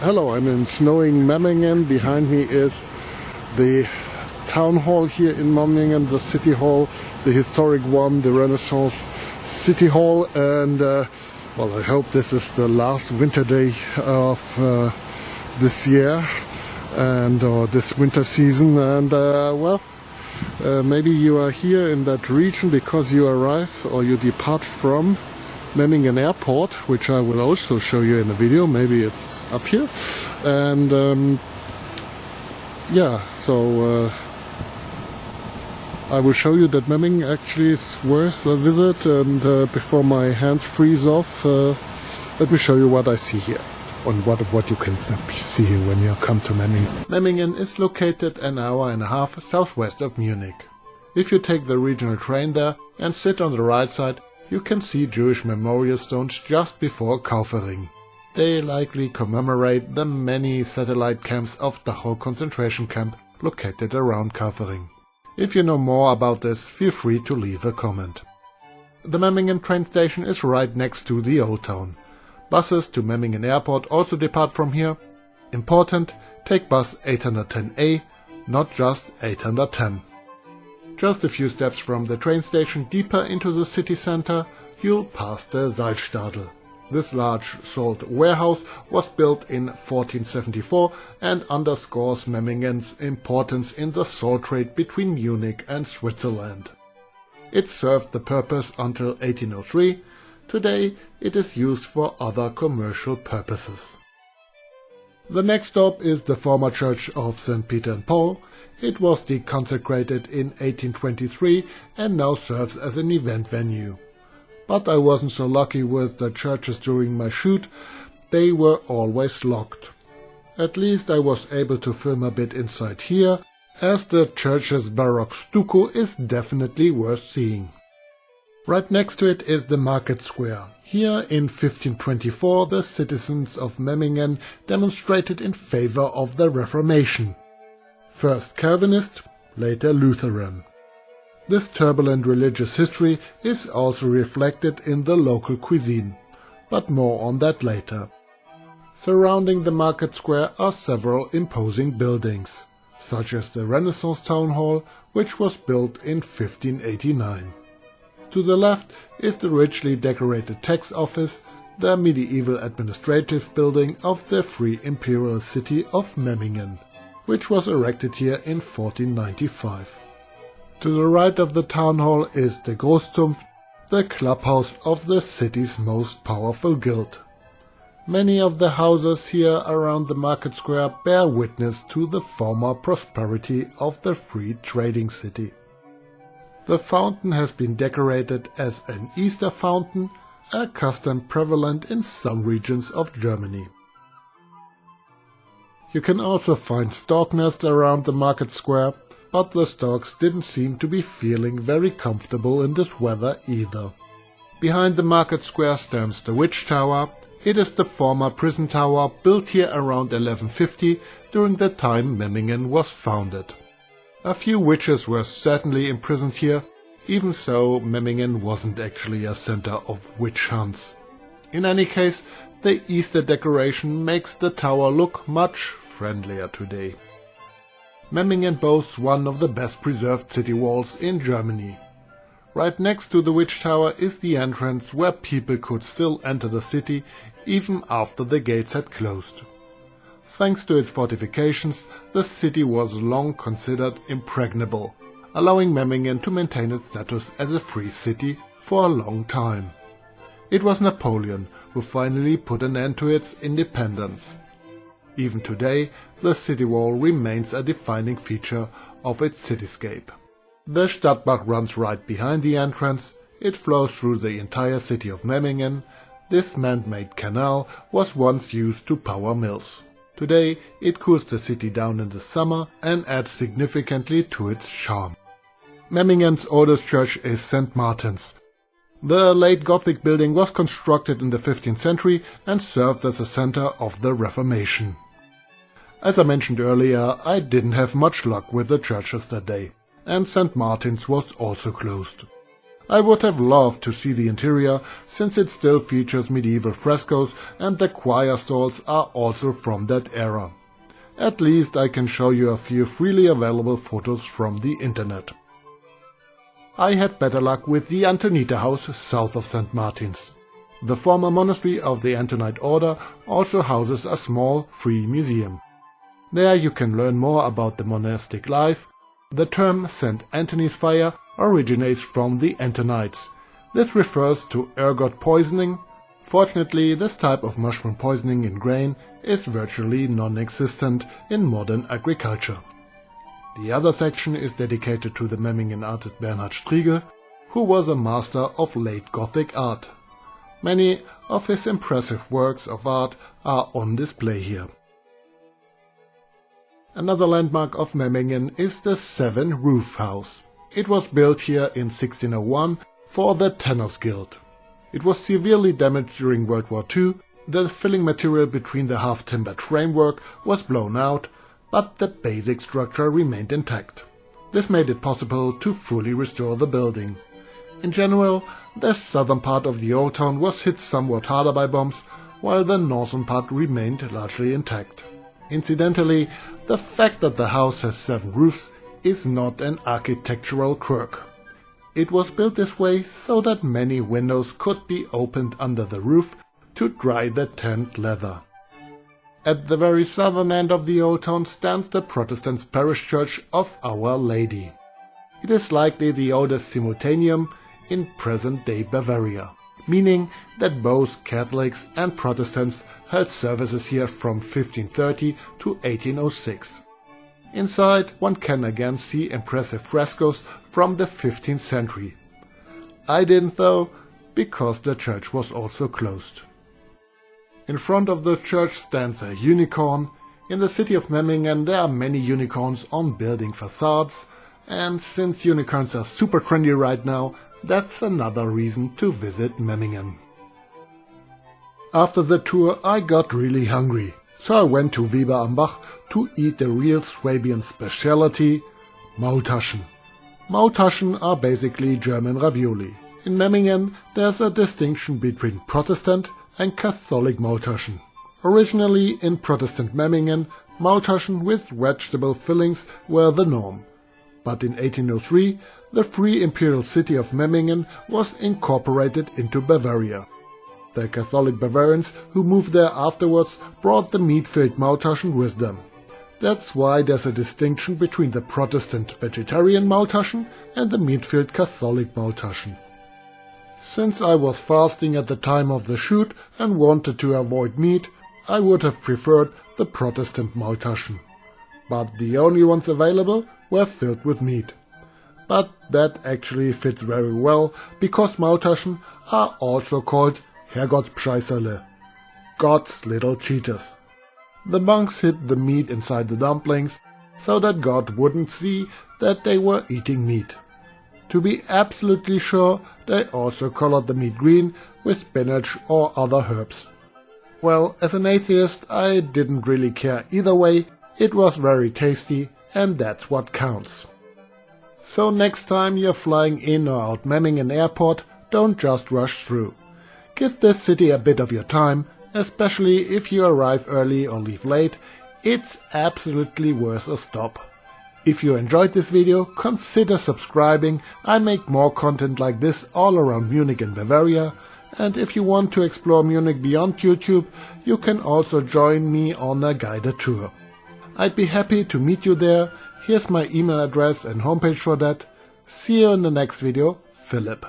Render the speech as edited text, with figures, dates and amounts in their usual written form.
Hello, I'm in snowing Memmingen. Behind me is the town hall here in Memmingen, the city hall, the historic one, the Renaissance city hall, and well, I hope this is the last winter day of this year and this winter season. And well, maybe you are here in that region because you arrive or you depart from Memmingen Airport, which I will also show you in the video. Maybe it's up here. And yeah, so I will show you that Memmingen actually is worth a visit. And before my hands freeze off, let me show you what I see here and what you can see when you come to Memmingen. Memmingen is located an hour and a half southwest of Munich. If you take the regional train there and sit on the right side, you can see Jewish memorial stones just before Kaufering. They likely commemorate the many satellite camps of Dachau concentration camp located around Kaufering. If you know more about this, feel free to leave a comment. The Memmingen train station is right next to the Old Town. Buses to Memmingen Airport also depart from here. Important, take bus 810A, not just 810. Just a few steps from the train station deeper into the city center, you'll pass the Salzstadel. This large salt warehouse was built in 1474 and underscores Memmingen's importance in the salt trade between Munich and Switzerland. It served the purpose until 1803. Today it is used for other commercial purposes. The next stop is the former church of St. Peter and Paul. It was deconsecrated in 1823 and now serves as an event venue. But I wasn't so lucky with the churches during my shoot. They were always locked. At least I was able to film a bit inside here, as the church's Baroque stucco is definitely worth seeing. Right next to it is the market square. Here in 1524 the citizens of Memmingen demonstrated in favor of the Reformation. First Calvinist, later Lutheran. This turbulent religious history is also reflected in the local cuisine, but more on that later. Surrounding the market square are several imposing buildings, such as the Renaissance Town Hall, which was built in 1589. To the left is the richly decorated tax office, the medieval administrative building of the Free Imperial City of Memmingen, which was erected here in 1495. To the right of the town hall is the Großzunft, the clubhouse of the city's most powerful guild. Many of the houses here around the market square bear witness to the former prosperity of the free trading city. The fountain has been decorated as an Easter fountain, a custom prevalent in some regions of Germany. You can also find stork nests around the market square, but the storks didn't seem to be feeling very comfortable in this weather either. Behind the market square stands the Witch Tower. It is the former prison tower built here around 1150 during the time Memmingen was founded. A few witches were certainly imprisoned here, even so Memmingen wasn't actually a center of witch hunts. In any case, the Easter decoration makes the tower look much friendlier today. Memmingen boasts one of the best preserved city walls in Germany. Right next to the Witch Tower is the entrance where people could still enter the city even after the gates had closed. Thanks to its fortifications, the city was long considered impregnable, allowing Memmingen to maintain its status as a free city for a long time. It was Napoleon who finally put an end to its independence. Even today, the city wall remains a defining feature of its cityscape. The Stadtbach runs right behind the entrance. It flows through the entire city of Memmingen. This man-made canal was once used to power mills. Today it cools the city down in the summer and adds significantly to its charm. Memmingen's oldest church is St. Martin's. The late Gothic building was constructed in the 15th century and served as a center of the Reformation. As I mentioned earlier, I didn't have much luck with the churches that day, and St. Martin's was also closed. I would have loved to see the interior, since it still features medieval frescoes and the choir stalls are also from that era. At least I can show you a few freely available photos from the internet. I had better luck with the Antoniter house south of St. Martin's. The former monastery of the Antonite order also houses a small free museum. There you can learn more about the monastic life. The term St. Anthony's fire originates from the Antonites. This refers to ergot poisoning. Fortunately, this type of mushroom poisoning in grain is virtually non-existent in modern agriculture. The other section is dedicated to the Memmingen artist Bernhard Strigel, who was a master of late Gothic art. Many of his impressive works of art are on display here. Another landmark of Memmingen is the Seven Roof House. It was built here in 1601 for the Tanners Guild. It was severely damaged during World War II. The filling material between the half-timbered framework was blown out, but the basic structure remained intact. This made it possible to fully restore the building. In general, the southern part of the old town was hit somewhat harder by bombs, while the northern part remained largely intact. Incidentally, the fact that the house has 7 roofs is not an architectural quirk. It was built this way so that many windows could be opened under the roof to dry the tanned leather. At the very southern end of the old town stands the Protestant parish church of Our Lady. It is likely the oldest simultaneum in present-day Bavaria, meaning that both Catholics and Protestants held services here from 1530 to 1806. Inside, one can again see impressive frescoes from the 15th century. I didn't though, because the church was also closed. In front of the church stands a unicorn. In the city of Memmingen there are many unicorns on building facades, and since unicorns are super trendy right now, that's another reason to visit Memmingen. After the tour I got really hungry, so I went to Weber am Bach to eat the real Swabian specialty, Maultaschen. Maultaschen are basically German ravioli. In Memmingen there's a distinction between Protestant and Catholic Maultaschen. Originally in Protestant Memmingen, Maultaschen with vegetable fillings were the norm. But in 1803 the Free Imperial City of Memmingen was incorporated into Bavaria. The Catholic Bavarians who moved there afterwards brought the meat-filled Maultaschen with them. That's why there's a distinction between the Protestant vegetarian Maultaschen and the meat-filled Catholic Maultaschen. Since I was fasting at the time of the shoot and wanted to avoid meat, I would have preferred the Protestant Maultaschen. But the only ones available were filled with meat. But that actually fits very well, because Maultaschen are also called Herrgottspreisserle, God's little cheaters. The monks hid the meat inside the dumplings, so that God wouldn't see that they were eating meat. To be absolutely sure, they also colored the meat green with spinach or other herbs. Well, as an atheist, I didn't really care either way. It was very tasty, and that's what counts. So next time you're flying in or out Memmingen Airport, don't just rush through. Give this city a bit of your time, especially if you arrive early or leave late. It's absolutely worth a stop. If you enjoyed this video, consider subscribing. I make more content like this all around Munich and Bavaria. And if you want to explore Munich beyond YouTube, you can also join me on a guided tour. I'd be happy to meet you there. Here's my email address and homepage for that. See you in the next video, Philip.